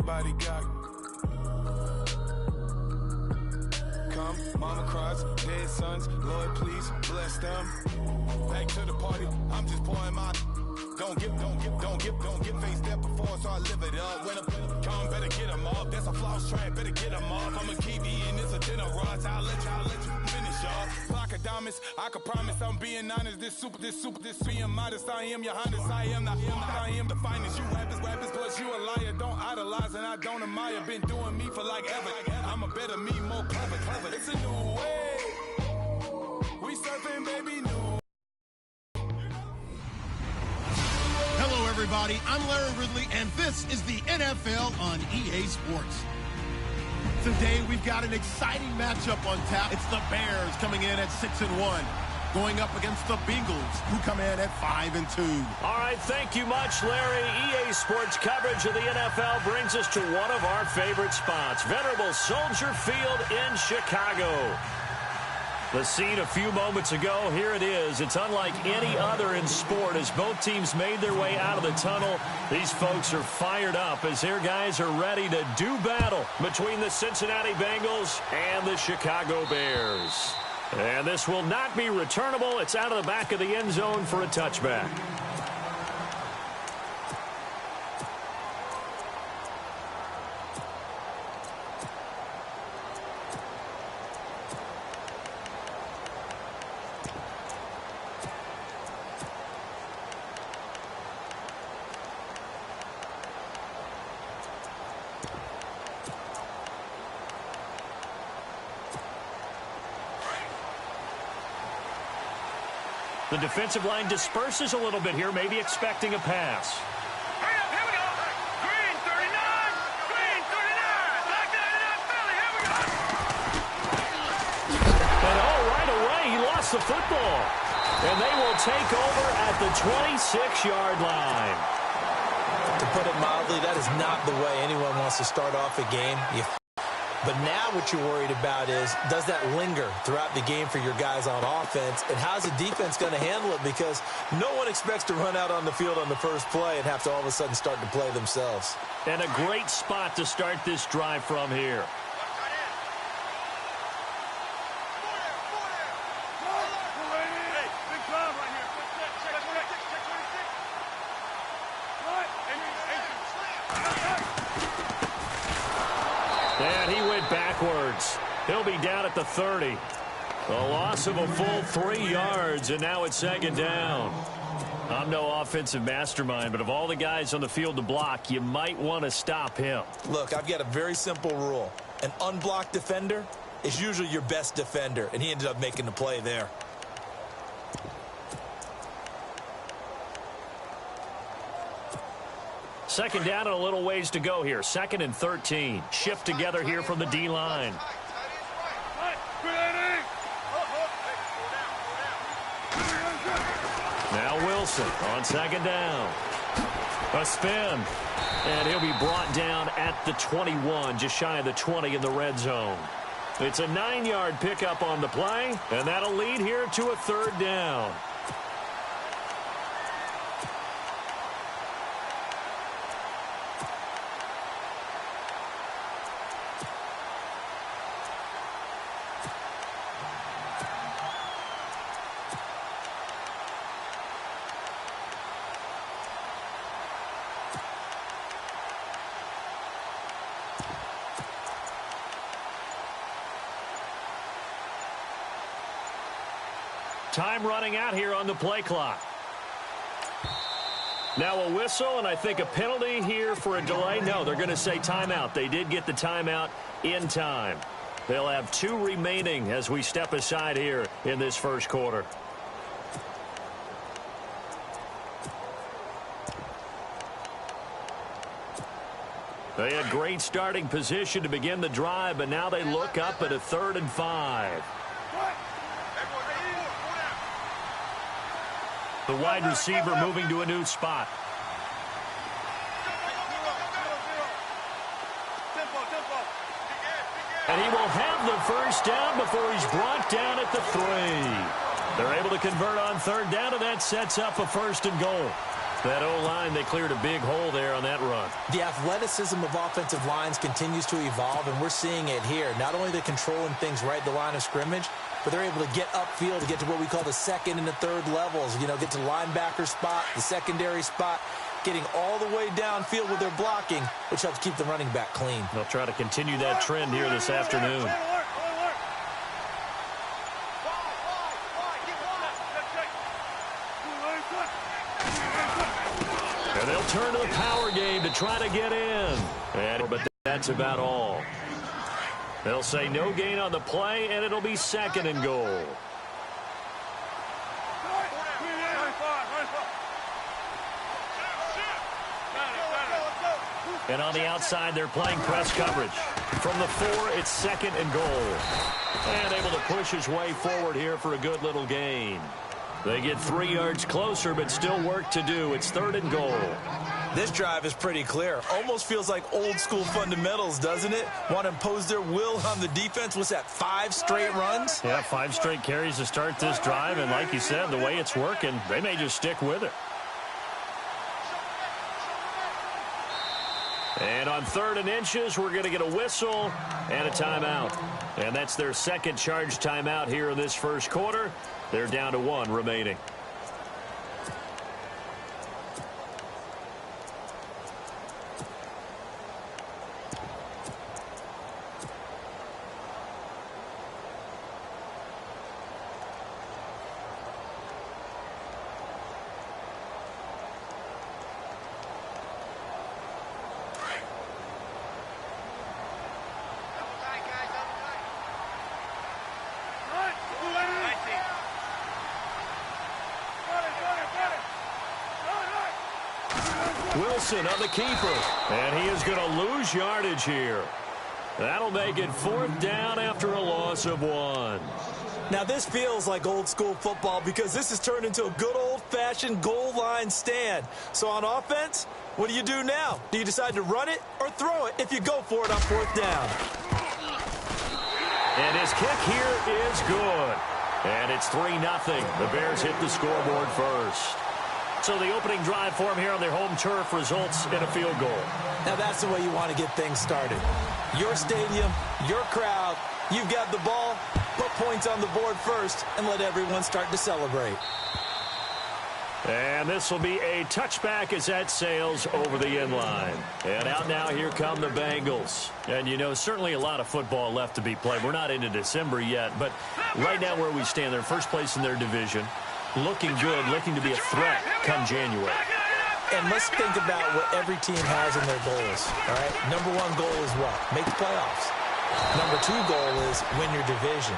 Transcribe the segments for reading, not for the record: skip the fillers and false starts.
everybody got. Come, mama cries, dead sons, Lord please bless them. Back to the party, I'm just pouring my. Don't get faced that before, so I live it up. When I come, better get them up. That's a floss track, better get them up. I'ma keep eating, it's a dinner rush. I'll let you finish up. Block of diamonds, I can promise I'm being honest. This being modest. I am your highness, I am the finest. You rappers, plus you a liar. Don't idolize and I don't admire. Been doing me for like ever. I'm a better me, more clever. It's a new way. We surfing, baby, new. Hello, everybody. I'm Larry Ridley, and this is the NFL on EA Sports. Today, we've got an exciting matchup on tap. It's the Bears coming in at 6-1, going up against the Bengals, who come in at 5-2. All right, thank you much, Larry. EA Sports coverage of the NFL brings us to one of our favorite spots, venerable Soldier Field in Chicago. The scene a few moments ago, here it is. It's unlike any other in sport as both teams made their way out of the tunnel. These folks are fired up as their guys are ready to do battle between the Cincinnati Bengals and the Chicago Bears. And this will not be returnable. It's out of the back of the end zone for a touchback. The defensive line disperses a little bit here, maybe expecting a pass. Here we go. Green 39. Green 39. Black 99 Philly. Here we go. And right away, he lost the football. And they will take over at the 26-yard line. To put it mildly, that is not the way anyone wants to start off a game. But now what you're worried about is, does that linger throughout the game for your guys on offense? And how's the defense going to handle it? Because no one expects to run out on the field on the first play and have to all of a sudden start to play themselves. And a great spot to start this drive from here. And he went backwards. He'll be down at the 30. A loss of a full 3 yards, and now it's second down. I'm no offensive mastermind, but of all the guys on the field to block, you might want to stop him. Look, I've got a very simple rule. An unblocked defender is usually your best defender, and he ended up making the play there. Second down and a little ways to go here. 2nd and 13. Shift together here from the D-line. Now Wilson on second down. A spin. And he'll be brought down at the 21, just shy of the 20 in the red zone. It's a 9-yard pickup on the play, and that'll lead here to a third down. Time running out here on the play clock. Now a whistle, and I think a penalty here for a delay. No, they're going to say timeout. They did get the timeout in time. They'll have 2 remaining as we step aside here in this first quarter. They had great starting position to begin the drive, but now they look up at a 3rd and 5. The wide receiver moving to a new spot. And he will have the first down before he's brought down at the 3. They're able to convert on 3rd down, and that sets up a 1st and goal. That O-line, they cleared a big hole there on that run. The athleticism of offensive lines continues to evolve, and we're seeing it here. Not only are they controlling things right at the line of scrimmage, but they're able to get upfield to get to what we call the second and the third levels. You know, get to the linebacker spot, the secondary spot, getting all the way downfield with their blocking, which helps keep the running back clean. They'll try to continue that trend here this afternoon. And they'll turn to the power game to try to get in. But that's about all. They'll say no gain on the play, and it'll be second and goal. And on the outside, they're playing press coverage. From the 4, it's second and goal. And able to push his way forward here for a good little gain. They get 3 yards closer, but still work to do. It's third and goal. This drive is pretty clear. Almost feels like old school fundamentals, doesn't it? Want to impose their will on the defense. What's that, 5 straight runs? Yeah, 5 straight carries to start this drive. And like you said, the way it's working, they may just stick with it. And on 3rd and inches, we're going to get a whistle and a timeout. And that's their second charge timeout here in this first quarter. They're down to 1 remaining. Wilson on the keeper, and he is going to lose yardage here. That'll make it 4th down after a loss of 1. Now this feels like old school football because this has turned into a good old-fashioned goal line stand. So on offense, what do you do now? Do you decide to run it or throw it if you go for it on 4th down? And his kick here is good. And it's 3-0. The Bears hit the scoreboard first. So the opening drive for him here on their home turf results in a field goal. Now that's the way you want to get things started. Your stadium, your crowd, you've got the ball, put points on the board first, and let everyone start to celebrate. And this will be a touchback as that sails over the end line. And out now, here come the Bengals. And, you know, certainly a lot of football left to be played. We're not into December yet, but right now where we stand, they're first place in their division. Looking good, looking to be a threat come January. And let's think about what every team has in their goals, all right? Number 1 goal is what? Make the playoffs. Number 2 goal is win your division.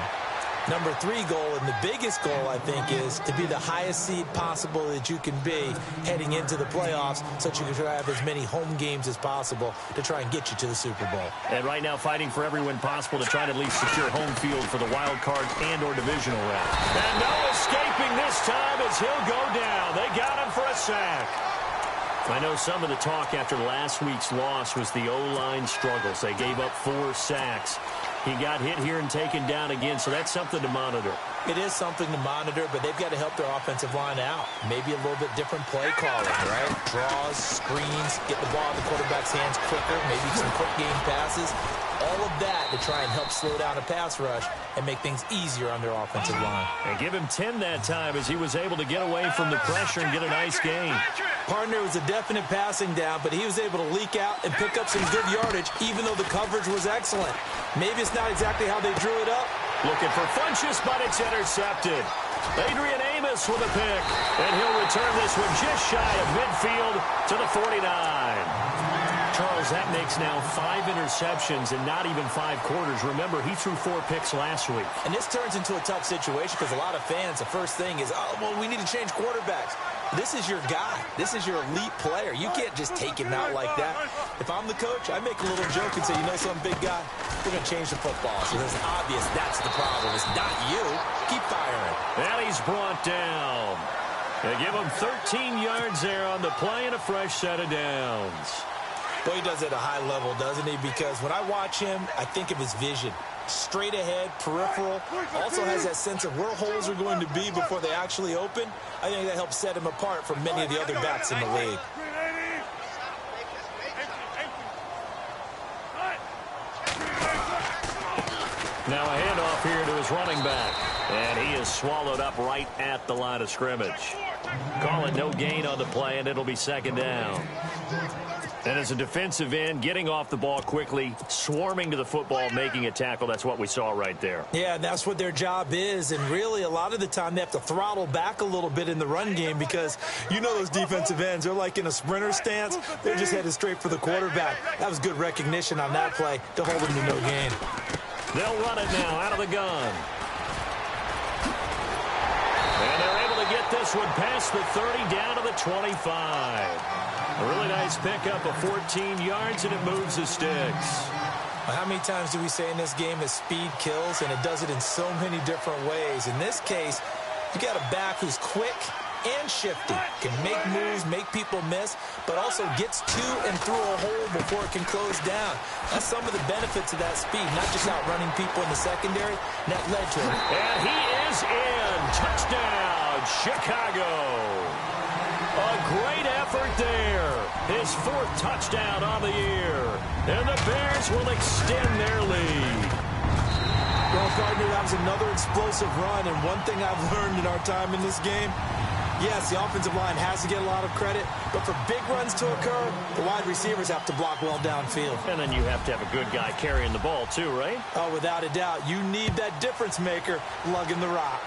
Number 3 goal, and the biggest goal, I think, is to be the highest seed possible that you can be heading into the playoffs so that you can have as many home games as possible to try and get you to the Super Bowl. And right now fighting for every win possible to try to at least secure home field for the wild card and or divisional round. And no escaping this time as he'll go down. They got him for a sack. I know some of the talk after last week's loss was the O-line struggles. They gave up 4 sacks. He got hit here and taken down again, so that's something to monitor. It is something to monitor, but they've got to help their offensive line out. Maybe a little bit different play calling, right? Draws, screens, get the ball in the quarterback's hands quicker, maybe some quick game passes. All of that to try and help slow down a pass rush and make things easier on their offensive line. And give him 10 that time as he was able to get away from the pressure and get a nice gain. Partner was a definite passing down, but he was able to leak out and pick up some good yardage, even though the coverage was excellent. Maybe it's not exactly how they drew it up. Looking for Funchess, but it's intercepted. Adrian Amos with a pick, and he'll return this one just shy of midfield to the 49. Charles, that makes now 5 interceptions in not even 5 quarters. Remember, he threw 4 picks last week. And this turns into a tough situation because a lot of fans, the first thing is, oh, well, we need to change quarterbacks. This is your guy. This is your elite player. You can't just take him out like that. If I'm the coach, I make a little joke and say, you know something, big guy? We're going to change the football. So it's obvious that's the problem. It's not you. Keep firing. And he's brought down. They give him 13 yards there on the play and a fresh set of downs. Well, he does it at a high level, doesn't he? Because when I watch him, I think of his vision. Straight ahead, peripheral, also has that sense of where holes are going to be before they actually open. I think that helps set him apart from many of the other backs in the league. Now a handoff here to his running back. And he is swallowed up right at the line of scrimmage. Call it no gain on the play, and it'll be second down. And as a defensive end, getting off the ball quickly, swarming to the football, making a tackle, that's what we saw right there. Yeah, that's what their job is. And really, a lot of the time, they have to throttle back a little bit in the run game because you know those defensive ends, they're like in a sprinter stance. They're just headed straight for the quarterback. That was good recognition on that play to hold him to no gain. They'll run it now out of the gun. And they're able to get this one past the 30 down to the 25. A really nice pickup of 14 yards, and it moves the sticks. How many times do we say in this game that speed kills, and it does it in so many different ways? In this case, you got a back who's quick and shifty, can make moves, make people miss, but also gets to and through a hole before it can close down. That's some of the benefits of that speed, not just outrunning people in the secondary. And that led to him. And he is in. Touchdown, Chicago. A great effort there. His fourth touchdown on the year. And the Bears will extend their lead. Well, Gardner, that was another explosive run, and one thing I've learned in our time in this game, yes, the offensive line has to get a lot of credit, but for big runs to occur, the wide receivers have to block well downfield. And then you have to have a good guy carrying the ball too, right? Oh, without a doubt. You need that difference maker lugging the rock.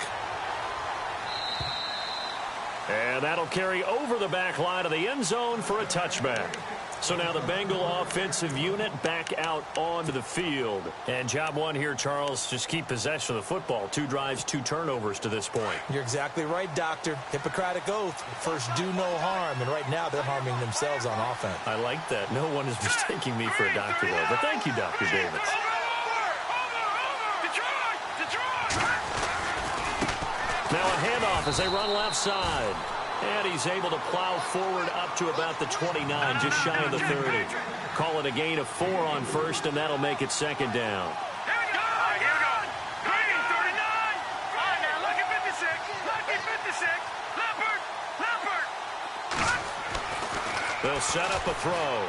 And that'll carry over the back line of the end zone for a touchback. So now the Bengal offensive unit back out onto the field. And job one here, Charles, just keep possession of the football. 2 drives, 2 turnovers to this point. You're exactly right, Doctor. Hippocratic oath. First, do no harm. And right now, they're harming themselves on offense. I like that. No one is mistaking me for a doctor, though. But thank you, Dr. Davis. Now a handoff as they run left side. And he's able to plow forward up to about the 29, just shy of the 30. Call it a gain of 4 on first, and that'll make it second down. Here we go. All right, here we go. Green, 39. All right, now look at 56. Look at 56. Leopard. They'll set up a throw.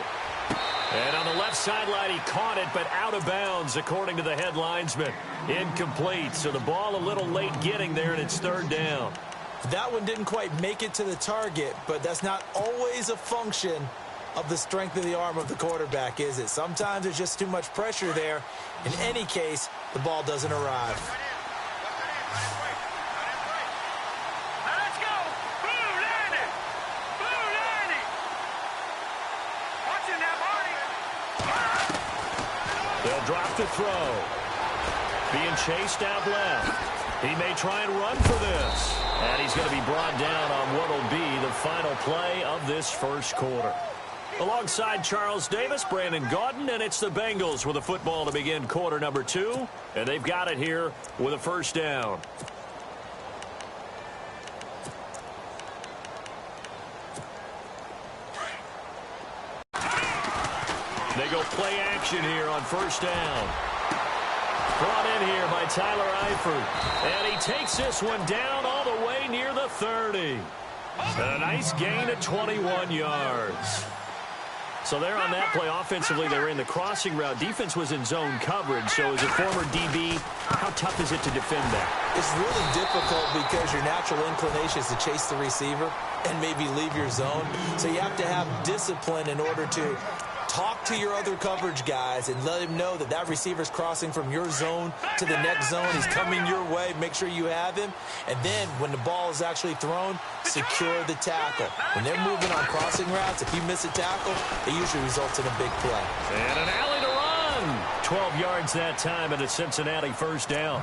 And on the left sideline, he caught it, but out of bounds, according to the head linesman. Incomplete, so the ball a little late getting there, and it's third down. That one didn't quite make it to the target, but that's not always a function of the strength of the arm of the quarterback, is it? Sometimes there's just too much pressure there. In any case, the ball doesn't arrive. Now let's go. Blue landing. Blue landing. Watch it now, Marty. They'll drop the throw. Being chased out left. He may try and run for this. And he's going to be brought down on what will be the final play of this first quarter. Alongside Charles Davis, Brandon Gaudin, and it's the Bengals with a football to begin quarter number 2. And they've got it here with a first down. They go play action here on first down. Brought in here by Tyler Eifert. And he takes this one down all the way near the 30. A nice gain of 21 yards. So there on that play, offensively, they were in the crossing route. Defense was in zone coverage. So as a former DB, how tough is it to defend that? It's really difficult because your natural inclination is to chase the receiver and maybe leave your zone. So you have to have discipline in order to talk to your other coverage guys and let him know that that receiver's crossing from your zone to the next zone. He's coming your way. Make sure you have him. And then when the ball is actually thrown, secure the tackle. When they're moving on crossing routes, if you miss a tackle, it usually results in a big play. And an alley to run. 12 yards that time, and a Cincinnati first down.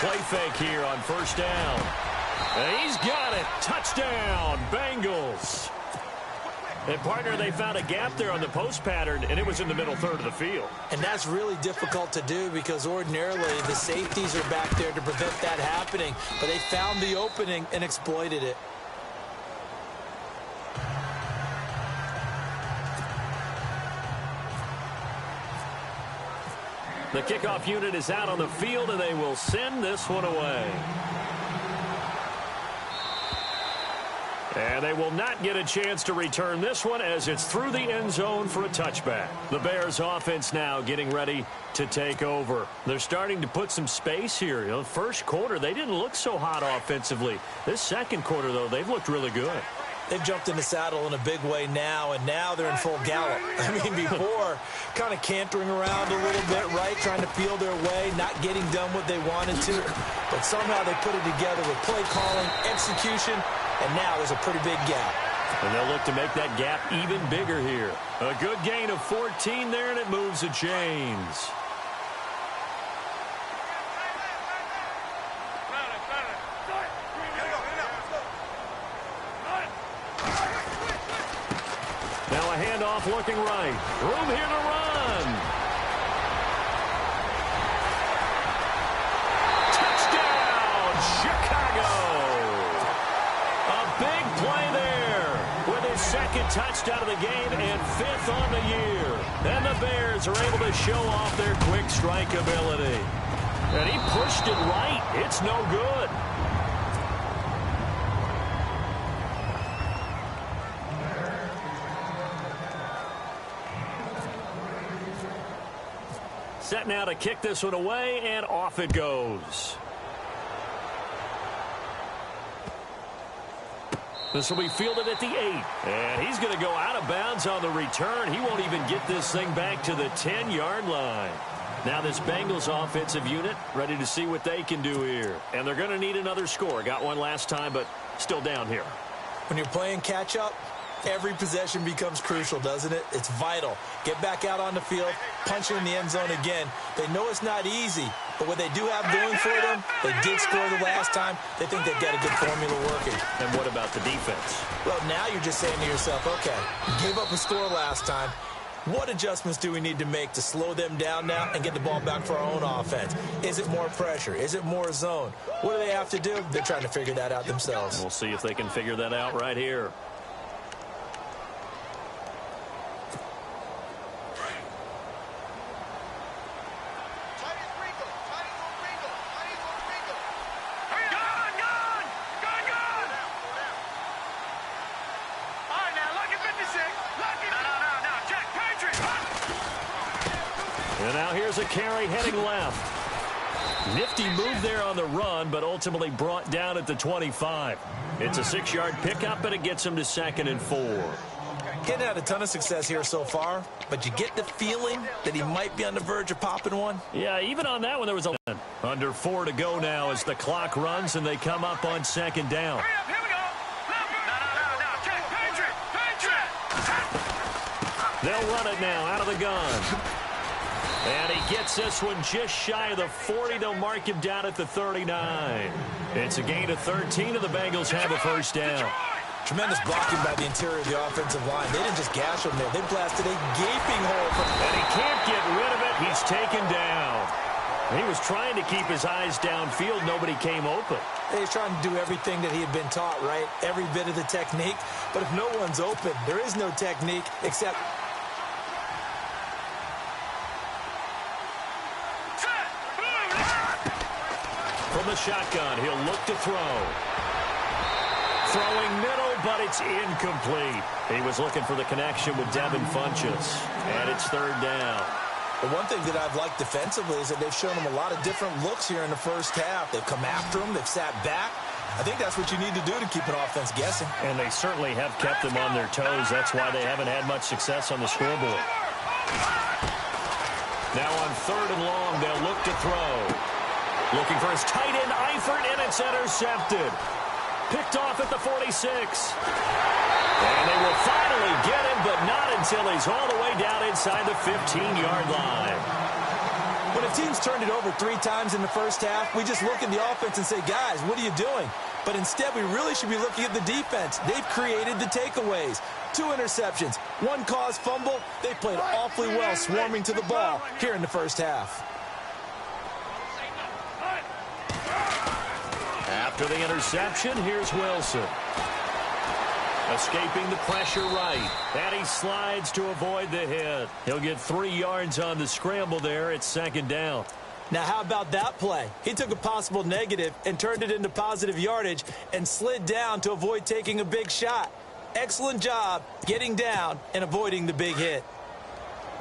Play fake here on first down. And he's got it. Touchdown, Bengals. And, partner, they found a gap there on the post pattern, and it was in the middle third of the field. And that's really difficult to do because ordinarily the safeties are back there to prevent that happening. But they found the opening and exploited it. The kickoff unit is out on the field, and they will send this one away. And they will not get a chance to return this one as it's through the end zone for a touchback. The Bears offense now getting ready to take over. They're starting to put some space here. You know, first quarter, they didn't look so hot offensively. This second quarter, though, they've looked really good. They've jumped in the saddle in a big way now, and now they're in full gallop. I mean, before, kind of cantering around a little bit, right, trying to feel their way, not getting done what they wanted to. But somehow they put it together with play calling, execution, and now there's a pretty big gap. And they'll look to make that gap even bigger here. A good gain of 14 there, and it moves the chains. Now a handoff looking right. Room here to run. Touchdown, Chicago. A big play there with his second touchdown of the game and 5th on the year. And the Bears are able to show off their quick strike ability. And he pushed it right. It's no good. Set now to kick this one away, and off it goes. This will be fielded at the 8. And he's going to go out of bounds on the return. He won't even get this thing back to the 10-yard line. Now this Bengals offensive unit ready to see what they can do here. And they're going to need another score. Got one last time, but still down here. When you're playing catch-up, every possession becomes crucial, doesn't it? It's vital. Get back out on the field, punch it in the end zone again. They know it's not easy, but what they do have going for them, they did score the last time. They think they've got a good formula working. And what about the defense? Well, now you're just saying to yourself, okay, gave up a score last time. What adjustments do we need to make to slow them down now and get the ball back for our own offense? Is it more pressure? Is it more zone? What do they have to do? They're trying to figure that out themselves. We'll see if they can figure that out right here. And now here's a carry heading left. Nifty move there on the run, but ultimately brought down at the 25. It's a 6-yard pickup, but it gets him to 2nd and 4. Hadn't had a ton of success here so far, but you get the feeling that he might be on the verge of popping one. Yeah, even on that one, there was a under 4 to go now as the clock runs and they come up on 2nd down. Hurry up, here we go. No, check, Patriot. They'll run it now out of the gun. And he gets this one just shy of the 40. They'll mark him down at the 39. It's a gain of 13, and the Bengals have a first down. Tremendous blocking by the interior of the offensive line. They didn't just gash him there. They blasted a gaping hole. And he can't get rid of it. He's taken down. He was trying to keep his eyes downfield. Nobody came open. He was trying to do everything that he had been taught, right? Every bit of the technique. But if no one's open, there is no technique except... From the shotgun, he'll look to throw. Throwing middle, but it's incomplete. He was looking for the connection with Devin Funchess. And it's 3rd down. The one thing that I've liked defensively is that they've shown him a lot of different looks here in the first half. They've come after him. They've sat back. I think that's what you need to do to keep an offense guessing. And they certainly have kept them on their toes. That's why they haven't had much success on the scoreboard. Now on 3rd and long, they'll look to throw. Looking for his tight end, Eifert, and it's intercepted. Picked off at the 46. And they will finally get him, but not until he's all the way down inside the 15-yard line. When a team's turned it over 3 times in the first half, we just look at the offense and say, guys, what are you doing? But instead, we really should be looking at the defense. They've created the takeaways. 2 interceptions, 1 caused fumble. They played awfully well swarming to the ball here in the first half. After the interception, here's Wilson. Escaping the pressure right. And he slides to avoid the hit. He'll get 3 yards on the scramble there. It's 2nd down. Now, how about that play? He took a possible negative and turned it into positive yardage and slid down to avoid taking a big shot. Excellent job getting down and avoiding the big hit.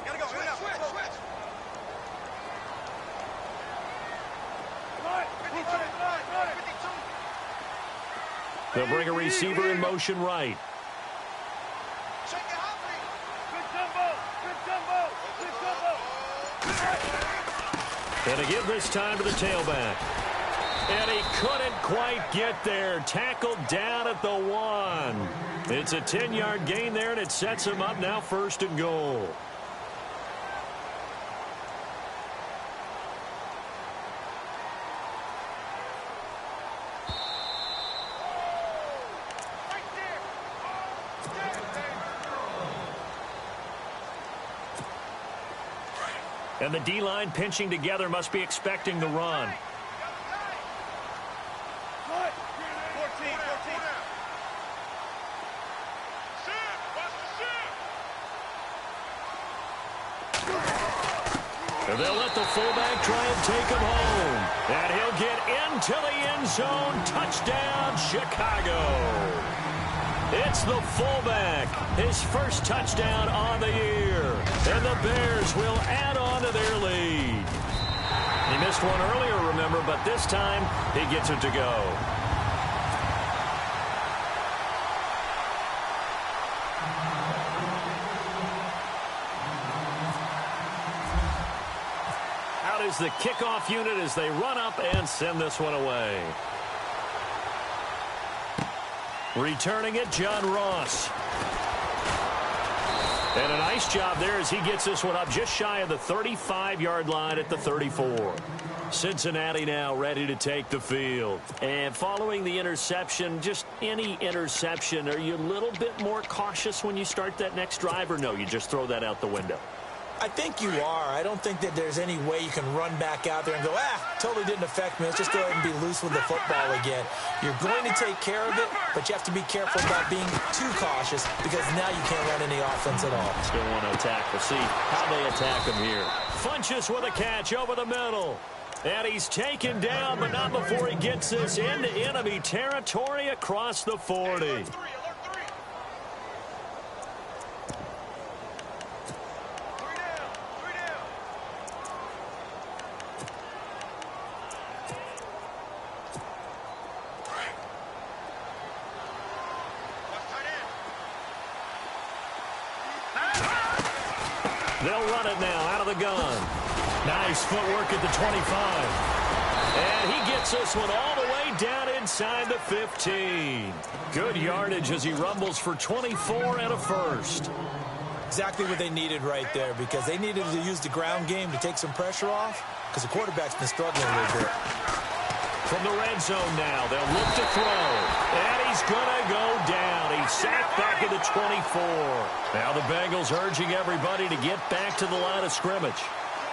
Gotta go. Switch. They'll bring a receiver in motion right. And to give this time to the tailback. And he couldn't quite get there. Tackled down at the 1. It's a 10-yard gain there, and it sets him up now 1st and goal. And the D-line pinching together must be expecting the run. 14. And they'll let the fullback try and take him home. And he'll get into the end zone. Touchdown, Chicago. It's the fullback. His first touchdown on the year. And the Bears will add on to their lead. He missed one earlier, remember, but this time he gets it to go. Out is the kickoff unit as they run up and send this one away. Returning it, John Ross. And a nice job there as he gets this one up just shy of the 35-yard line at the 34. Cincinnati now ready to take the field. And following the interception, just any interception, are you a little bit more cautious when you start that next drive, or no, you just throw that out the window? I think you are. I don't think that there's any way you can run back out there and go, totally didn't affect me. Let's just go ahead and be loose with the football again. You're going to take care of it, but you have to be careful about being too cautious because now you can't run any offense at all. Still want to attack. We'll see how they attack him here. Funchess with a catch over the middle. And he's taken down, but not before he gets this into enemy territory across the 40. They'll run it now out of the gun. Nice footwork at the 25. And he gets this one all the way down inside the 15. Good yardage as he rumbles for 24 and a first. Exactly what they needed right there because they needed to use the ground game to take some pressure off because the quarterback's been struggling a little bit. From the red zone now, they'll look to throw. And he's going to go down. He's sacked back at the 24. Now the Bengals urging everybody to get back to the line of scrimmage.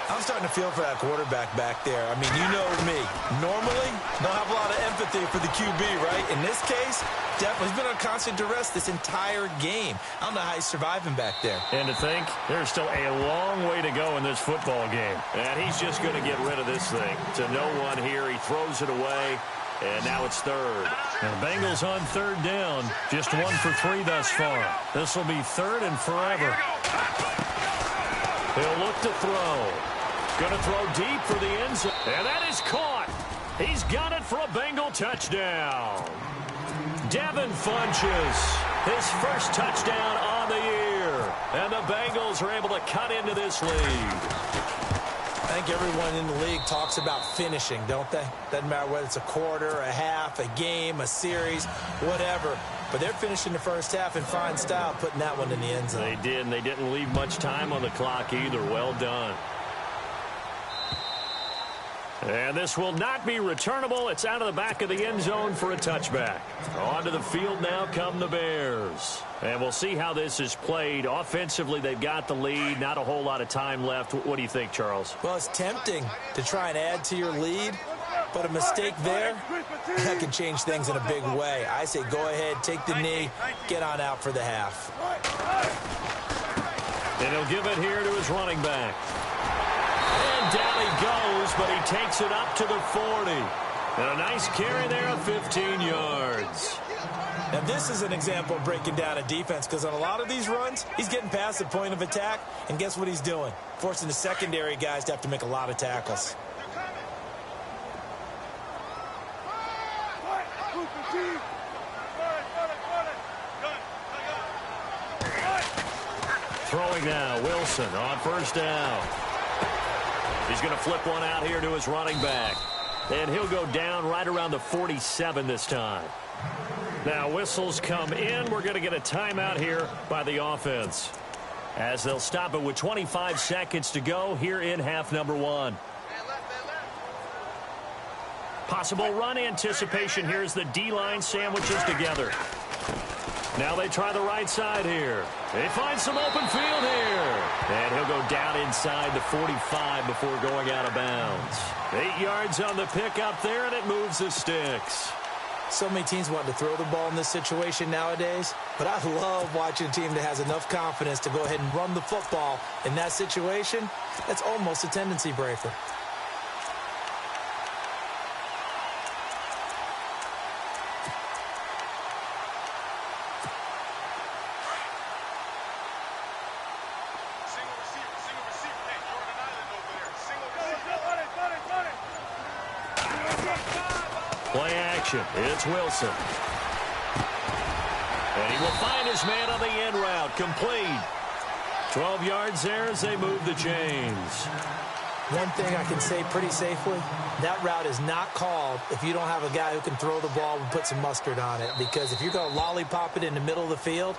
I'm starting to feel for that quarterback back there. I mean, you know me. Normally, don't have a lot of empathy for the QB, right? In this case, definitely he's been on constant duress this entire game. I don't know how he's surviving back there. And to think, there's still a long way to go in this football game. And he's just going to get rid of this thing. To no one here, he throws it away. And now it's third. And the Bengals on third down. Just 1 for 3 thus far. This will be third and forever. He'll look to throw. Going to throw deep for the end zone. And that is caught. He's got it for a Bengal touchdown. Devin Funchess, his first touchdown on the year. And the Bengals are able to cut into this lead. I think everyone in the league talks about finishing, don't they? Doesn't matter whether it's a quarter, a half, a game, a series, whatever. But they're finishing the first half in fine style, putting that one in the end zone. They did, and they didn't leave much time on the clock either. Well done. And this will not be returnable. It's out of the back of the end zone for a touchback. Onto the field now come the Bears. And we'll see how this is played. Offensively, they've got the lead. Not a whole lot of time left. What do you think, Charles? Well, it's tempting to try and add to your lead, but a mistake there, that can change things in a big way. I say go ahead, take the knee, get on out for the half. And he'll give it here to his running back. And down he goes, but he takes it up to the 40. And a nice carry there of 15 yards. Now, this is an example of breaking down a defense, because on a lot of these runs, he's getting past the point of attack, and guess what he's doing? Forcing the secondary guys to have to make a lot of tackles. Throwing now, Wilson on first down. He's going to flip one out here to his running back. And he'll go down right around the 47 this time. Now whistles come in. We're going to get a timeout here by the offense, as they'll stop it with 25 seconds to go here in half number 1. Possible run anticipation here as the D-line sandwiches together. Now they try the right side here. They find some open field here. And he'll go down inside the 45 before going out of bounds. 8 yards on the pickup there, and it moves the sticks. So many teams want to throw the ball in this situation nowadays, but I love watching a team that has enough confidence to go ahead and run the football in that situation. That's almost a tendency breaker. Play action. It's Wilson. And he will find his man on the end route. Complete. 12 yards there as they move the chains. One thing I can say pretty safely, that route is not called if you don't have a guy who can throw the ball and put some mustard on it. Because if you're going to lollipop it in the middle of the field,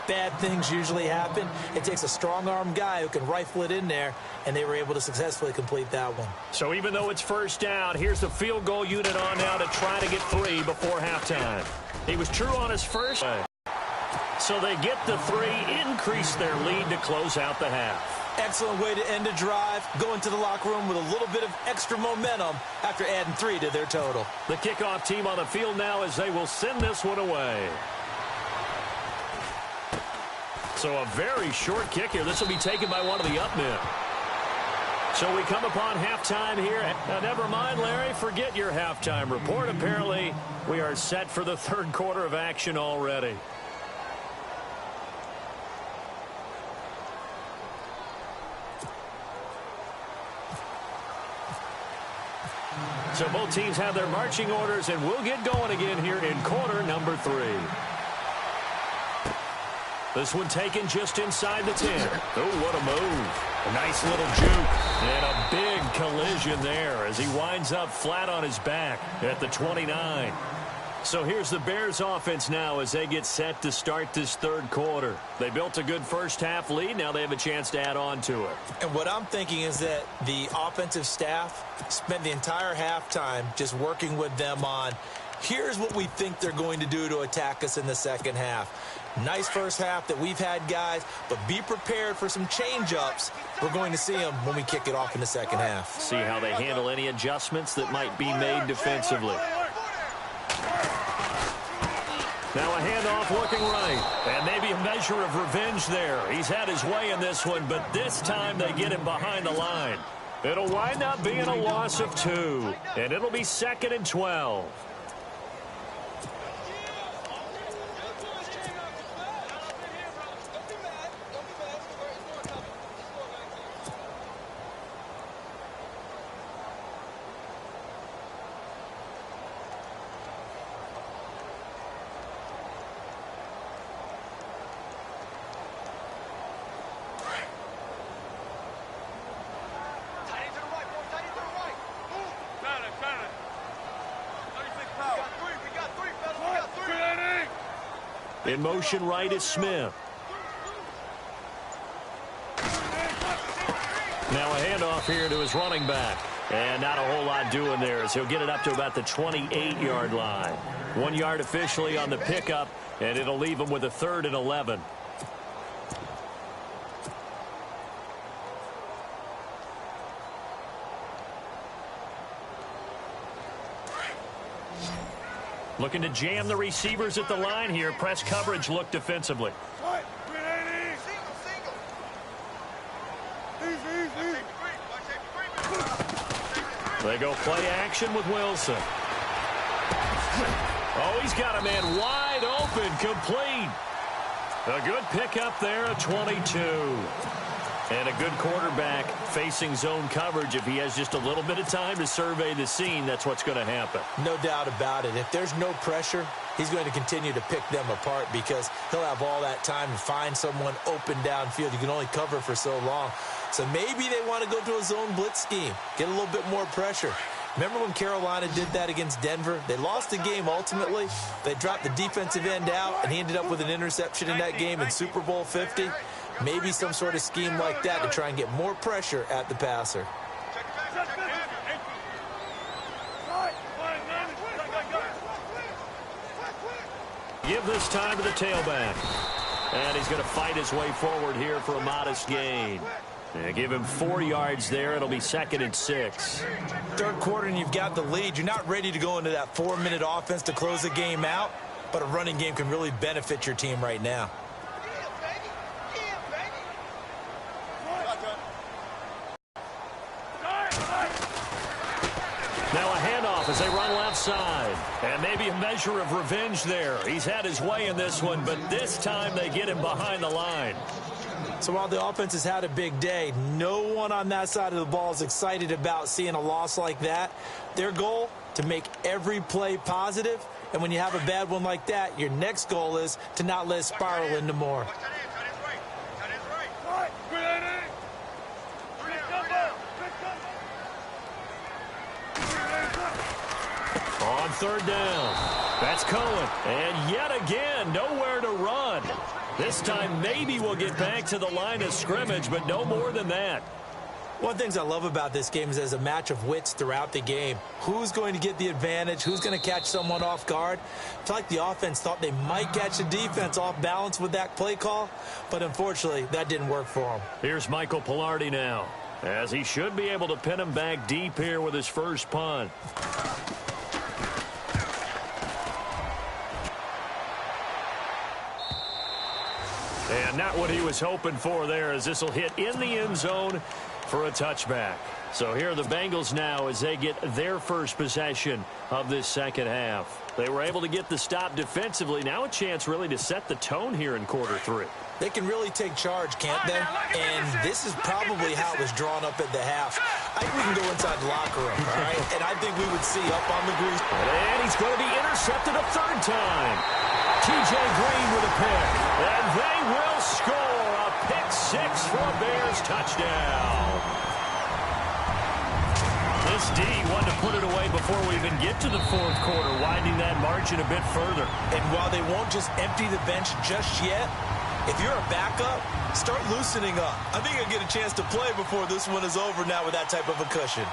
bad things usually happen. It takes a strong-arm guy who can rifle it in there, and they were able to successfully complete that one. So even though it's first down, here's the field goal unit on now to try to get 3 before halftime. He was true on his first. So they get the 3, increase their lead to close out the half. Excellent way to end a drive, go into the locker room with a little bit of extra momentum after adding 3 to their total. The kickoff team on the field now as they will send this one away. So a very short kick here. This will be taken by one of the up men. So we come upon halftime here. Now, never mind, Larry, forget your halftime report. Apparently, we are set for the third quarter of action already. So both teams have their marching orders, and we'll get going again here in quarter number 3. This one taken just inside the 10. Oh, what a move. A nice little juke. And a big collision there as he winds up flat on his back at the 29. So here's the Bears offense now as they get set to start this third quarter. They built a good first half lead. Now they have a chance to add on to it. And what I'm thinking is that the offensive staff spent the entire halftime just working with them on, here's what we think they're going to do to attack us in the second half. Nice first half that we've had, guys, but be prepared for some change-ups. We're going to see them when we kick it off in the second half. See how they handle any adjustments that might be made defensively. Now a handoff looking right. And maybe a measure of revenge there. He's had his way in this one, but this time they get him behind the line. It'll wind up being a loss of 2. And it'll be 2nd and 12. In motion right is Smith. Now a handoff here to his running back. And not a whole lot doing there as he'll get it up to about the 28-yard line. 1 yard officially on the pickup, and it'll leave him with a 3rd and 11. Looking to jam the receivers at the line here. Press coverage look defensively. They go play action with Wilson. Oh, he's got a man wide open, complete. A good pickup there, a 22. And a good quarterback facing zone coverage. If he has just a little bit of time to survey the scene, that's what's going to happen. No doubt about it. If there's no pressure, he's going to continue to pick them apart because he'll have all that time to find someone open downfield. You can only cover for so long. So maybe they want to go to a zone blitz scheme, get a little bit more pressure. Remember when Carolina did that against Denver? They lost the game ultimately. They dropped the defensive end out, and he ended up with an interception in that game in Super Bowl 50. Maybe some sort of scheme like that to try and get more pressure at the passer. Give this time to the tailback. And he's going to fight his way forward here for a modest gain. And give him 4 yards there. It'll be 2nd and 6. Third quarter and you've got the lead. You're not ready to go into that 4-minute offense to close the game out, but a running game can really benefit your team right now. Now a handoff as they run left side. And maybe a measure of revenge there. He's had his way in this one, but this time they get him behind the line. So while the offense has had a big day, no one on that side of the ball is excited about seeing a loss like that. Their goal, to make every play positive. And when you have a bad one like that, your next goal is to not let it spiral into more. On 3rd down, that's Cohen. And yet again, nowhere to run. This time maybe we'll get back to the line of scrimmage, but no more than that. One of the things I love about this game is there's a match of wits throughout the game. Who's going to get the advantage? Who's going to catch someone off guard? I feel like the offense thought they might catch the defense off balance with that play call, but unfortunately that didn't work for them. Here's Michael Pilardi now, as he should be able to pin him back deep here with his first punt. And not what he was hoping for there, as this will hit in the end zone for a touchback. So here are the Bengals now as they get their first possession of this second half. They were able to get the stop defensively. Now a chance really to set the tone here in quarter 3. They can really take charge, can't they? And this is probably how it was drawn up at the half. I think we can go inside the locker room, all right? And I think we would see up on the grease. And he's going to be intercepted a 3rd time. T.J. Green with a pick. And they will score a pick 6 for a Bears touchdown. This D wanted to put it away before we even get to the 4th quarter, widening that margin a bit further. And while they won't just empty the bench just yet, if you're a backup, start loosening up. I think you'll get a chance to play before this one is over now with that type of a cushion.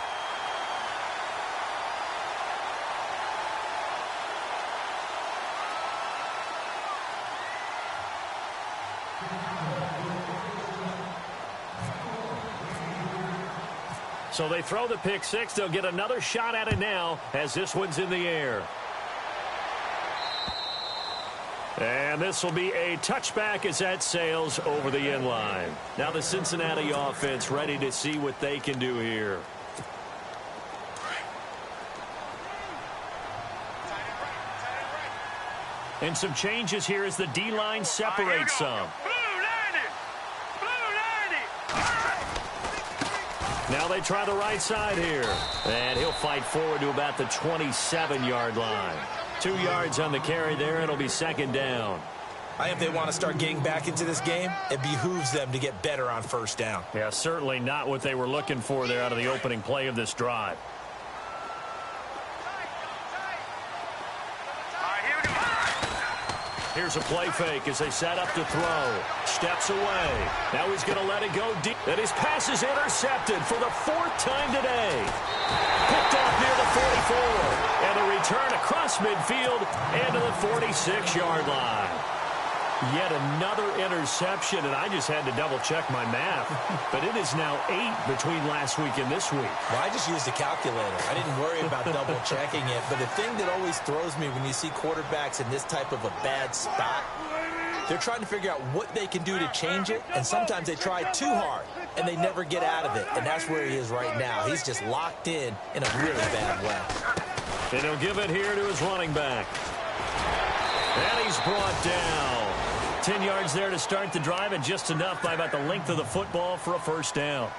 So they throw the pick 6. They'll get another shot at it now as this one's in the air. And this will be a touchback as that sails over the end line. Now the Cincinnati offense ready to see what they can do here. And some changes here as the D-line separates some. Now they try the right side here. And he'll fight forward to about the 27-yard line. 2 yards on the carry there. It'll be 2nd down. I think if they want to start getting back into this game, it behooves them to get better on 1st down. Yeah, certainly not what they were looking for there out of the opening play of this drive. Here's a play fake as they set up to throw. Steps away. Now he's going to let it go deep. And his pass is intercepted for the 4th time today. Picked off near the 44. And a return across midfield and to the 46-yard line. Yet another interception, and I just had to double-check my math. But it is now 8 between last week and this week. Well, I just used a calculator. I didn't worry about double-checking it. But the thing that always throws me when you see quarterbacks in this type of a bad spot, they're trying to figure out what they can do to change it, and sometimes they try too hard, and they never get out of it. And that's where he is right now. He's just locked in a really bad way. And he'll give it here to his running back. And he's brought down. 10 yards there to start the drive, and just enough by about the length of the football for a first down.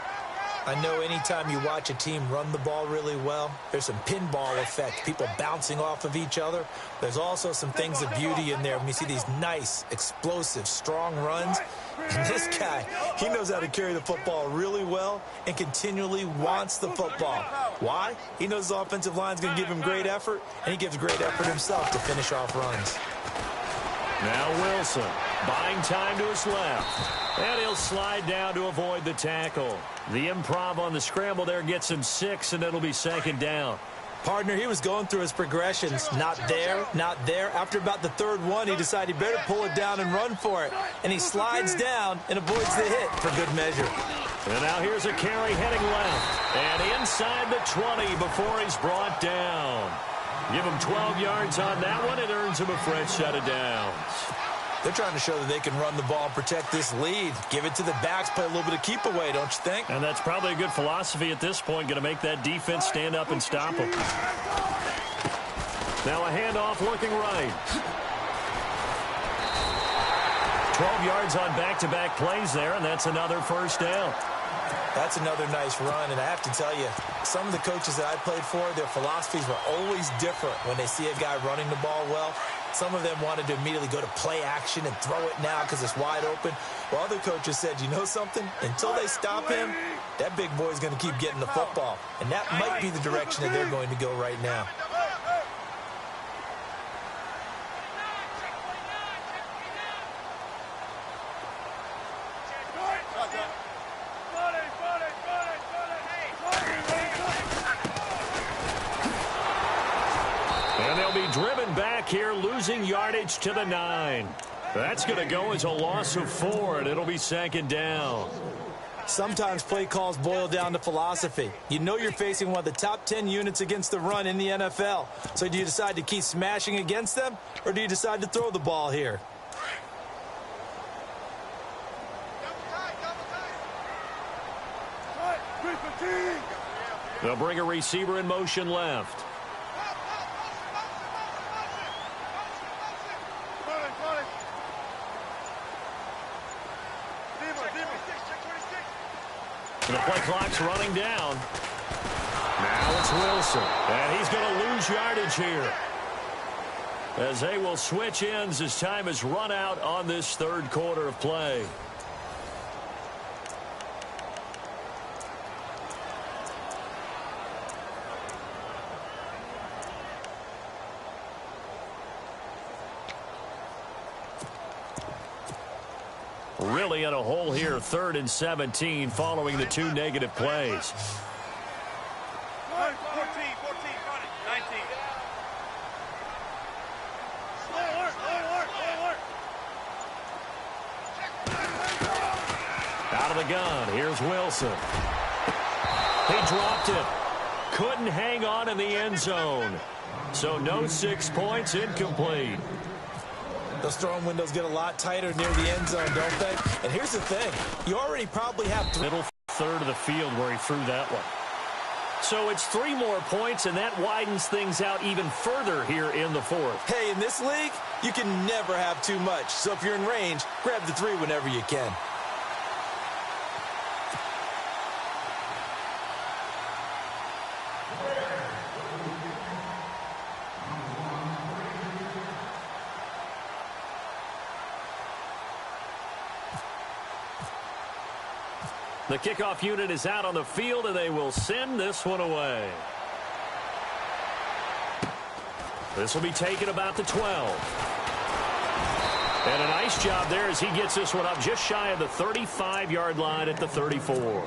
I know anytime you watch a team run the ball really well, there's some pinball effect, people bouncing off of each other. There's also some things of beauty in there when you see these nice, explosive, strong runs. And this guy, he knows how to carry the football really well and continually wants the football. Why? He knows his offensive line's going to give him great effort, and he gives great effort himself to finish off runs. Now Wilson, buying time to his left. And he'll slide down to avoid the tackle. The improv on the scramble there gets him 6, and it'll be 2nd down. Partner, he was going through his progressions. Not there, not there. After about the 3rd one, he decided he better pull it down and run for it. And he slides down and avoids the hit for good measure. And now here's a carry heading left. And inside the 20 before he's brought down. Give him 12 yards on that one. It earns him a fresh set of downs. They're trying to show that they can run the ball and protect this lead. Give it to the backs, play a little bit of keep away, don't you think? And that's probably a good philosophy at this point, going to make that defense stand up and stop them. Now a handoff looking right. 12 yards on back-to-back plays there, and that's another first down. That's another nice run, and I have to tell you, some of the coaches that I played for, their philosophies were always different when they see a guy running the ball well. Some of them wanted to immediately go to play action and throw it now because it's wide open. While other coaches said, you know something? Until they stop him, that big boy's going to keep getting the football. And that might be the direction that they're going to go right now. Driven back here, losing yardage to the 9. That's going to go as a loss of 4, and it'll be 2nd down. Sometimes play calls boil down to philosophy. You know you're facing one of the top 10 units against the run in the NFL. So do you decide to keep smashing against them, or do you decide to throw the ball here? They'll bring a receiver in motion left. The play clock's running down. Now it's Wilson. And he's going to lose yardage here, as they will switch ends as time is run out on this 3rd quarter of play. Really in a hole here, 3rd and 17 following the 2 negative plays. 14, 19. Out of the gun, here's Wilson. He dropped it. Couldn't hang on in the end zone. So no 6 points, incomplete. Those throwing windows get a lot tighter near the end zone, don't they? And here's the thing. You already probably have middle 3rd of the field where he threw that one. So it's 3 more points, and that widens things out even further here in the 4th. Hey, in this league, you can never have too much. So if you're in range, grab the 3 whenever you can. The kickoff unit is out on the field, and they will send this one away. This will be taken about the 12. And a nice job there as he gets this one up just shy of the 35-yard line at the 34.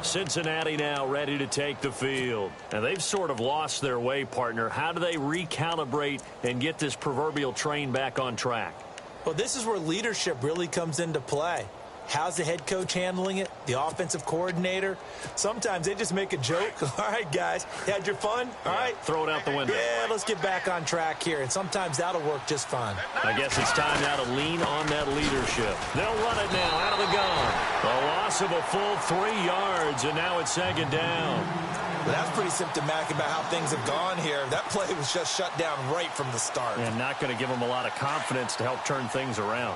Cincinnati now ready to take the field. And they've sort of lost their way, partner. How do they recalibrate and get this proverbial train back on track? Well, this is where leadership really comes into play. How's the head coach handling it? The offensive coordinator? Sometimes they just make a joke. All right, guys, you had your fun? All right. Throw it out the window. Yeah, let's get back on track here. And sometimes that'll work just fine. I guess it's time now to lean on that leadership. They'll run it now out of the gun. A loss of a full 3 yards, and now it's second down. But that's pretty symptomatic about how things have gone here. That play was just shut down right from the start. And not going to give them a lot of confidence to help turn things around.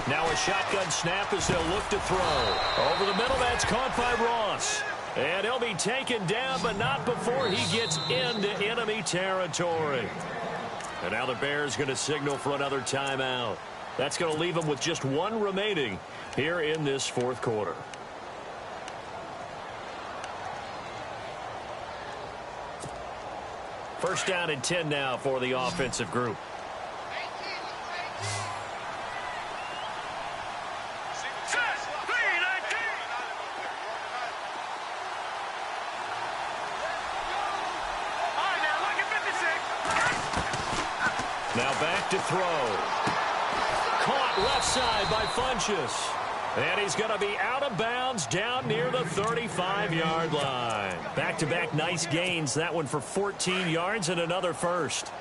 Now a shotgun snap as they'll look to throw. Over the middle, that's caught by Ross. And he'll be taken down, but not before he gets into enemy territory. And now the Bears going to signal for another timeout. That's going to leave them with just 1 remaining here in this fourth quarter. First down and 10 now for the offensive group. Now back to throw. Caught left side by Funchess. And he's going to be out of bounds down near the 35-yard line. Back-to-back nice gains. That one for 14 yards and another first.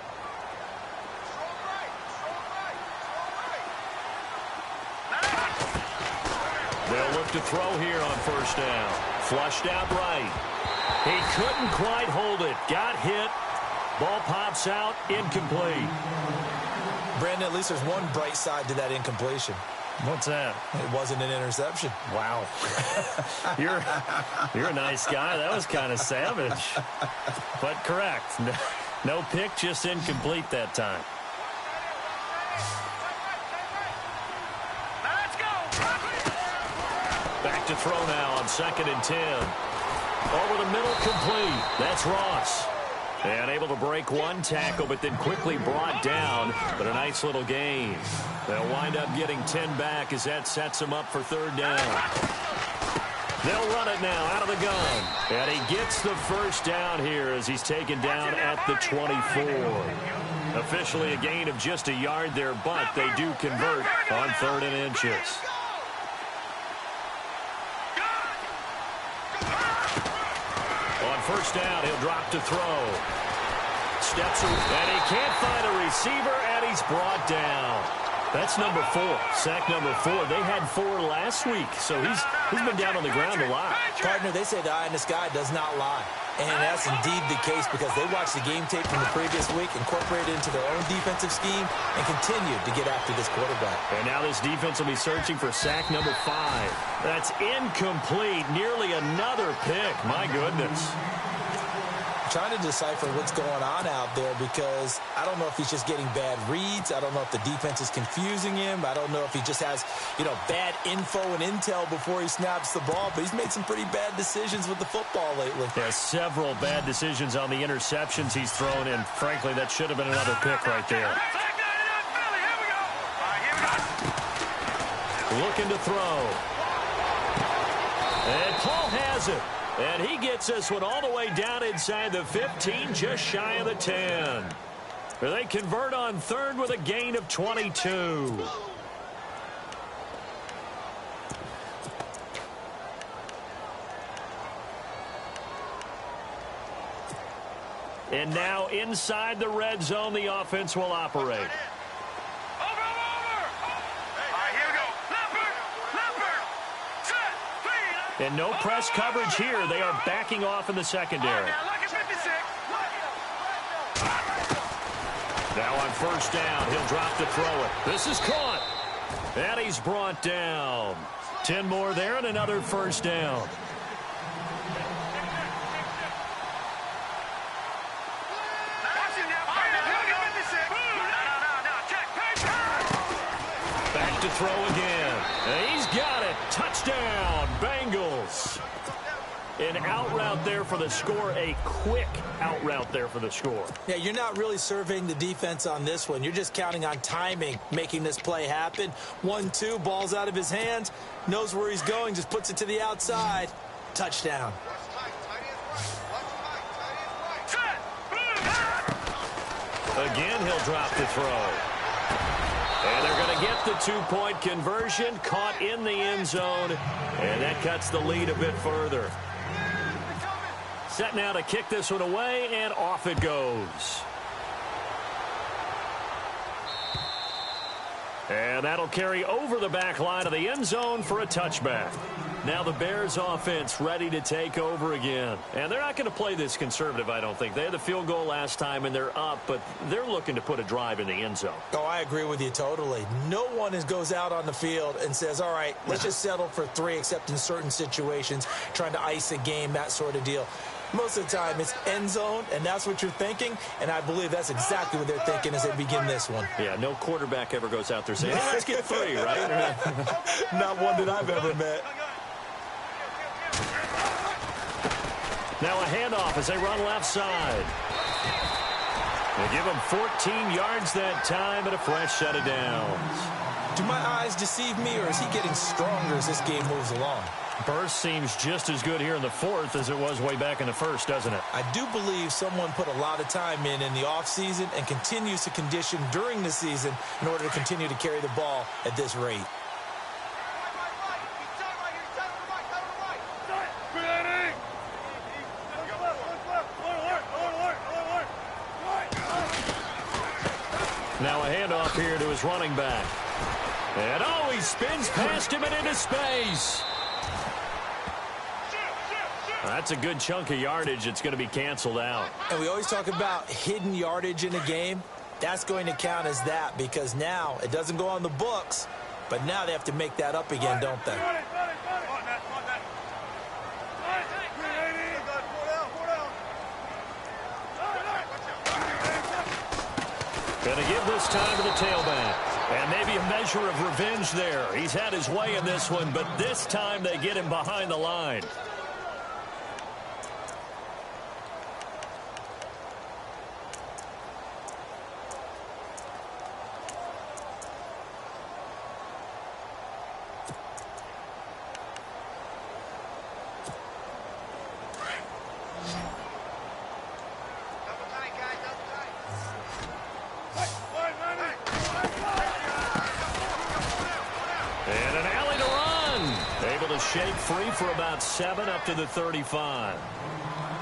They'll look to throw here on first down. Flushed out right. He couldn't quite hold it. Got hit. Ball pops out, incomplete. Brandon, at least there's one bright side to that incompletion. What's that? It wasn't an interception. Wow. You're a nice guy. That was kind of savage. But correct. No pick, just incomplete that time. Let's go. Back to throw now on 2nd and 10. Over the middle, complete. That's Ross. And able to break one tackle, but then quickly brought down. But a nice little gain. They'll wind up getting 10 back as that sets them up for 3rd down. They'll run it now out of the gun. And he gets the first down here as he's taken down at the 24. Officially a gain of just a yard there, but they do convert on 3rd and inches. First down, he'll drop to throw. Steps and he can't find a receiver, and he's brought down. That's number 4, sack number 4. They had 4 last week, so he's been down on the ground a lot. Partner, they say the eye in the sky does not lie. And that's indeed the case because they watched the game tape from the previous week, incorporated it into their own defensive scheme, and continued to get after this quarterback. And now this defense will be searching for sack number 5. That's incomplete. Nearly another pick. My goodness. Trying to decipher what's going on out there because I don't know if he's just getting bad reads. I don't know if the defense is confusing him. I don't know if he just has, bad info and intel before he snaps the ball. But he's made some pretty bad decisions with the football lately. There's several bad decisions on the interceptions he's thrown, and frankly, that should have been another pick right there. Looking to throw. And Paul has it. And he gets this one all the way down inside the 15, just shy of the 10. They convert on 3rd with a gain of 22. And now inside the red zone, the offense will operate. And no press coverage here. They are backing off in the secondary. Now on first down, he'll drop to throw it. This is caught. And he's brought down. 10 more there and another first down. Back to throw again. And he's got it. Touchdown. Bengals. An out route there for the score, a quick out route there for the score. Yeah, you're not really surveying the defense on this one. You're just counting on timing, making this play happen. 1-2, ball's out of his hands, knows where he's going, just puts it to the outside. Touchdown. Again, he'll drop the throw. And they're going to get the two-point conversion, caught in the end zone, and that cuts the lead a bit further. Set now to kick this one away, and off it goes. And that'll carry over the back line of the end zone for a touchback. Now the Bears offense ready to take over again. And they're not going to play this conservative, I don't think. They had the field goal last time, and they're up, but they're looking to put a drive in the end zone. Oh, I agree with you totally. No one goes out on the field and says, all right, let's just settle for 3, except in certain situations, trying to ice a game, that sort of deal. Most of the time, it's end zone, and that's what you're thinking, and I believe that's exactly what they're thinking as they begin this one. Yeah, no quarterback ever goes out there saying, hey, let's get 3, right? Not one that I've ever met. Now a handoff as they run left side. They give him 14 yards that time and a fresh set of downs. Do my eyes deceive me, or is he getting stronger as this game moves along? Burst seems just as good here in the fourth as it was way back in the first, doesn't it? I do believe someone put a lot of time in the offseason and continues to condition during the season in order to continue to carry the ball at this rate. Now a handoff here to his running back. And he spins past him and into space. That's a good chunk of yardage. It's going to be canceled out. And we always talk about hidden yardage in a game. That's going to count as that because now it doesn't go on the books, but now they have to make that up again, don't they? Going to give this time to the tailback. And maybe a measure of revenge there. He's had his way in this one, but this time they get him behind the line. Shake free for about 7 up to the 35.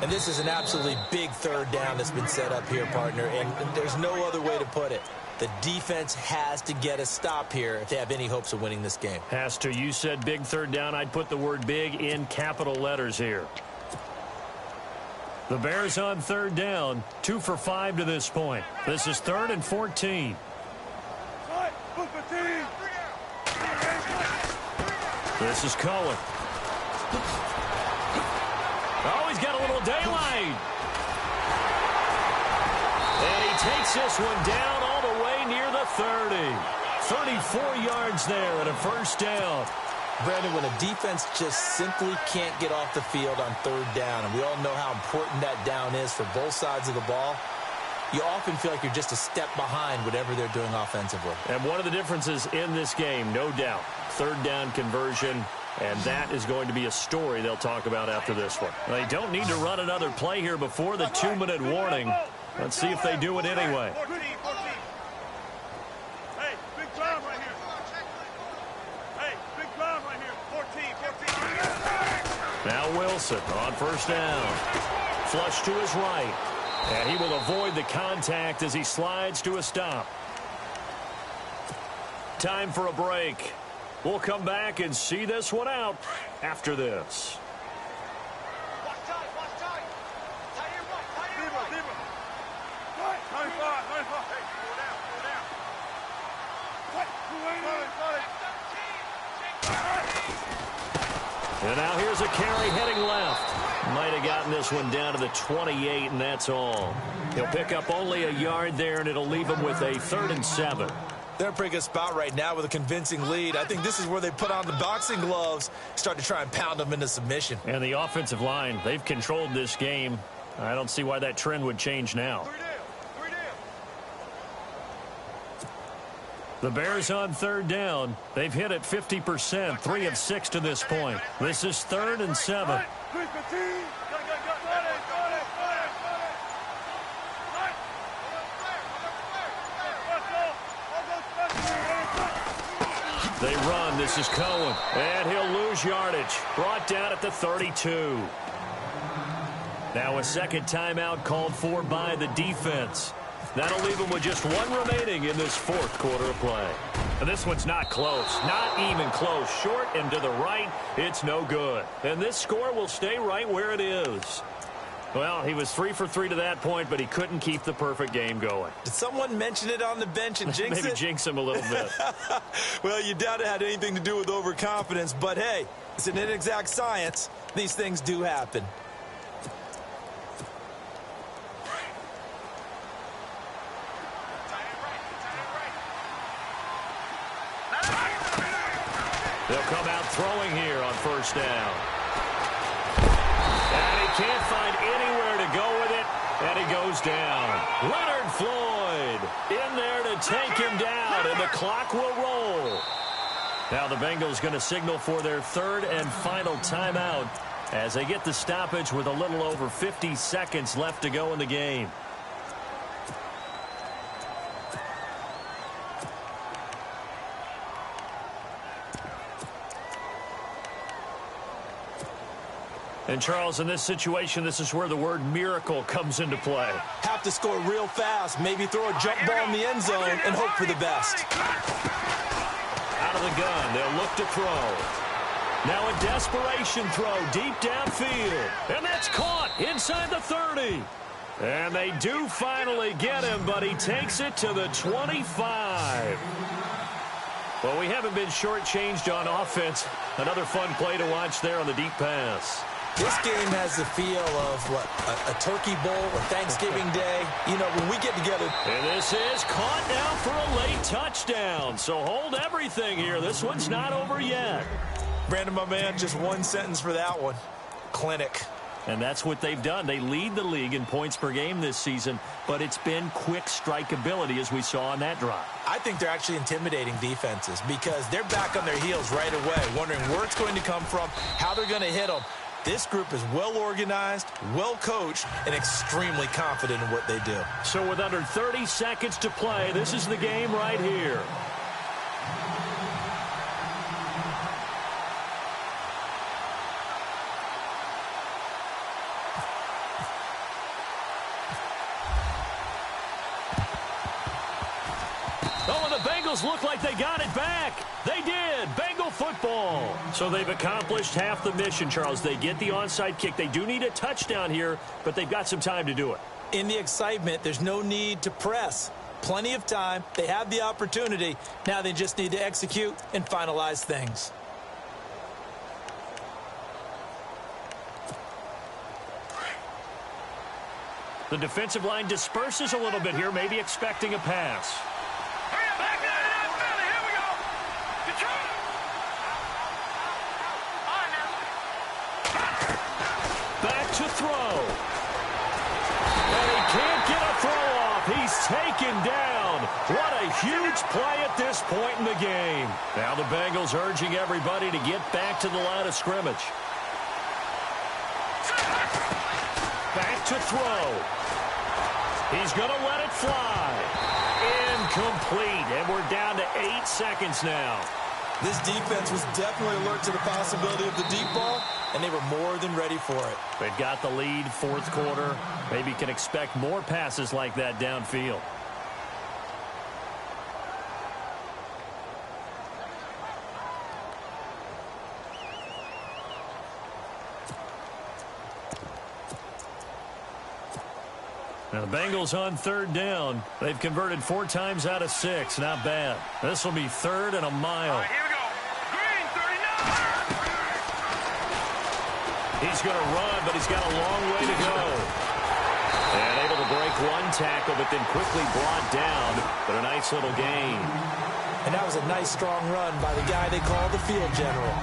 And this is an absolutely big third down that's been set up here, partner, and there's no other way to put it. The defense has to get a stop here if they have any hopes of winning this game. Has to. You said big third down. I'd put the word big in capital letters here. The Bears on third down, 2 for 5 to this point. This is 3rd and 14. This is Cohen. Oh, he's got a little daylight. And he takes this one down all the way near the 30. 34 yards there and a first down. Brandon, when a defense just simply can't get off the field on third down, and we all know how important that down is for both sides of the ball, you often feel like you're just a step behind whatever they're doing offensively. And one of the differences in this game, no doubt, third down conversion, and that is going to be a story they'll talk about after this one. They don't need to run another play here before the 2-minute warning. Let's see if they do it anyway. Hey, big drive right here. Hey, big drive right here. 14. Now Wilson on first down. Flush to his right. And he will avoid the contact as he slides to a stop. Time for a break. We'll come back and see this one out after this. Watch tight, watch tight. Tight your butt, tight your butt. Deeper. 95. Hey, go down. And now here's a carry heading left. Might have gotten this one down to the 28, and that's all. He'll pick up only a yard there, and it'll leave him with a 3rd and 7. They're in a pretty good spot right now with a convincing lead. I think this is where they put on the boxing gloves, start to try and pound them into submission. And the offensive line, they've controlled this game. I don't see why that trend would change now. The Bears on third down. They've hit it 50%, 3 of 6 to this point. This is 3rd and 7. They run. This is Cohen. And he'll lose yardage. Brought down at the 32. Now a second timeout called for by the defense. That'll leave them with just 1 remaining in this 4th quarter of play. And this one's not close. Not even close. Short and to the right. It's no good. And this score will stay right where it is. Well, he was 3 for 3 to that point, but he couldn't keep the perfect game going. Did someone mention it on the bench and jinx it? Maybe jinx him a little bit. Well, you doubt it had anything to do with overconfidence, but hey, it's an inexact science. These things do happen. They'll come out throwing here on first down. And he can't find anywhere to go with it, and he goes down. Leonard Floyd in there to take him down, and the clock will roll. Now the Bengals going to signal for their 3rd and final timeout as they get the stoppage with a little over 50 seconds left to go in the game. And, Charles, in this situation, this is where the word miracle comes into play. Have to score real fast, maybe throw a jump ball in the end zone and hope for the best. Out of the gun, they'll look to throw. Now a desperation throw deep downfield. And that's caught inside the 30. And they do finally get him, but he takes it to the 25. Well, we haven't been shortchanged on offense. Another fun play to watch there on the deep pass. This game has the feel of, what, a Turkey Bowl or Thanksgiving Day. You know, when we get together. And this is caught now for a late touchdown. So hold everything here. This one's not over yet. Brandon, my man, just 1 sentence for that one. Clinic. And that's what they've done. They lead the league in points per game this season, but it's been quick strikeability as we saw on that drive. I think they're actually intimidating defenses because they're back on their heels right away, wondering where it's going to come from, how they're going to hit them. This group is well organized, well coached, and extremely confident in what they do. So with under 30 seconds to play, this is the game right here. Oh, and the Bengals look like they got it back. They did. Bengal football. So they've accomplished half the mission, Charles. They get the onside kick. They do need a touchdown here, but they've got some time to do it. In the excitement, there's no need to press. Plenty of time. They have the opportunity. Now they just need to execute and finalize things. The defensive line disperses a little bit here, maybe expecting a pass. Back to throw. And he can't get a throw off. He's taken down. What a huge play at this point in the game. Now the Bengals urging everybody to get back to the line of scrimmage. Back to throw. He's going to let it fly. Incomplete. And we're down to 8 seconds now. This defense was definitely alert to the possibility of the deep ball, and they were more than ready for it. They've got the lead, 4th quarter. Maybe can expect more passes like that downfield. Now the Bengals on 3rd down. They've converted 4 times out of 6. Not bad. This will be 3rd and a mile. All right, here we go. Green, 39. He's going to run, but he's got a long way to go. And able to break one tackle, but then quickly brought down. But a nice little gain. And that was a nice, strong run by the guy they called the field general.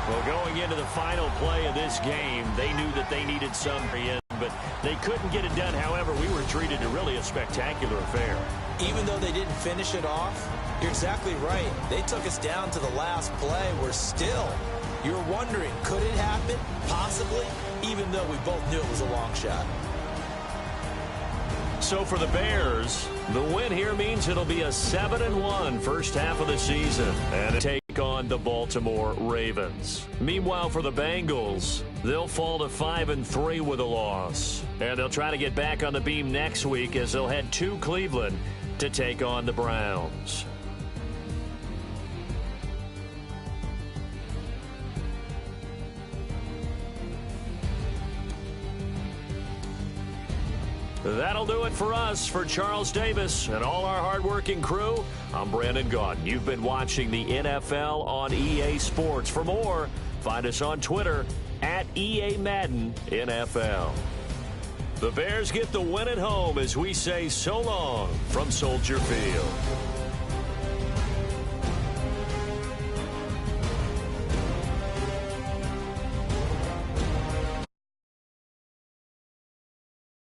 Well, going into the final play of this game, they knew that they needed some in, but they couldn't get it done. However, we were treated to really a spectacular affair. Even though they didn't finish it off, you're exactly right. They took us down to the last play. We're still, you're wondering, could it happen? Possibly, even though we both knew it was a long shot. So for the Bears, the win here means it'll be a 7-1 first half of the season and take on the Baltimore Ravens. Meanwhile, for the Bengals, they'll fall to 5-3 with a loss. And they'll try to get back on the beam next week as they'll head to Cleveland to take on the Browns. That'll do it for us. For Charles Davis and all our hardworking crew, I'm Brandon Gaudin. You've been watching the NFL on EA Sports. For more, find us on Twitter at EA Madden NFL. The Bears get the win at home as we say so long from Soldier Field.